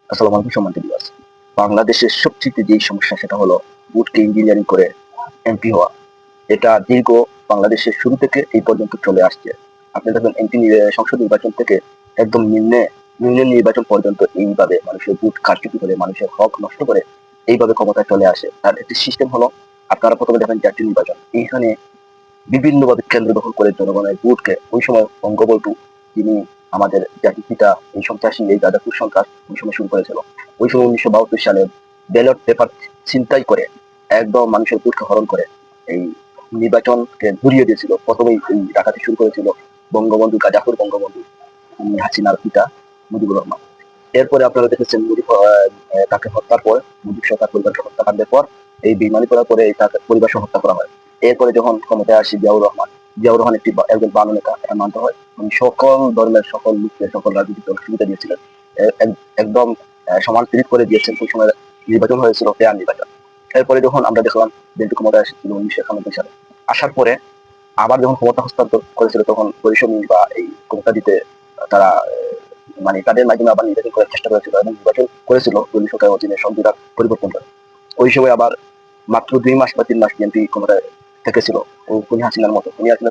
আসসালামু আলাইকুম সম্মানিত ভিউয়ার্স। বাংলাদেশের সবচেয়ে যেই সমস্যা সেটা হলো বুটকে ইঞ্জিনিয়ারিং করে এমপি হওয়া। এটা দীর্ঘ বাংলাদেশের শুরু থেকে এই পর্যন্ত চলে আসছে। আপনি দেখবেন এমপি সংসদ নির্বাচন থেকে একদম ইউনিয়ন নির্বাচন পর্যন্ত এইভাবে মানুষের ভোট কারচুপি করে মানুষের হক নষ্ট করে এইভাবে ক্ষমতায় চলে আসে। তার একটি সিস্টেম হলো আপনারা প্রথমে দেখেন জাতীয় নির্বাচন। এইখানে বিভিন্নভাবে কেন্দ্র দখল করে জনগণের ভোটকে ওই সময় বঙ্গবন্ধু যিনি আমাদের জাতির পিতা এই সন্ত্রাসী এই গাজাপুর সন্ত্রাস ওই সময় শুরু করেছিল। ওই সময় 1972 সালে ব্যালট পেপার ছিনতাই করে একদম মানুষের ভোটকে হরণ করে এই নির্বাচনকে ঘুরিয়ে দিয়েছিল। প্রথমেই এই ডাকাতি শুরু করেছিল বঙ্গবন্ধু গাজাপুর বঙ্গবন্ধু হাসিনার পিতা মুজিবুর রহমান। এরপরে আপনারা দেখেছেন তাকে হত্যার পর মুজিব সরকার পরিবারকে হত্যাকাণ্ডের পর এই বেইমানি করার পরে তাকে পরিবারকে হত্যা করা হয়। এরপরে যখন ক্ষমতায় আসে জিয়াউর রহমান একজন ভালো নেতা এটা মানতে হয়। উনি সকল ধর্মের সকল লোককে সকল রাজনৈতিক দল সুবিধা দিয়েছিলেন। একদম সমান ট্রিট করে দিয়েছেন। ওই সময় নির্বাচন হয়েছিল ফেয়ার নির্বাচন। এরপরে যখন আমরা দেখলাম বিএনপি ক্ষমতায় এসেছিল 1991 সালে, আসার পরে আবার যখন ক্ষমতা হস্তান্তর করেছিল তখন বৈষম্য বা এই ক্ষমতা দিতে তারা মানে তাদের মাধ্যমে আবার নির্বাচন করার চেষ্টা করেছিল এবং নির্বাচন করেছিল দলীয় সরকারের অধীনে সংবিধান পরিবর্তন করে। ওই সময় আবার মাত্র 2 মাস বা 3 মাস বিএনপি ক্ষমতায় থেকেছিল। ও খুনি হাসিনার মতো খুনি হাসিনা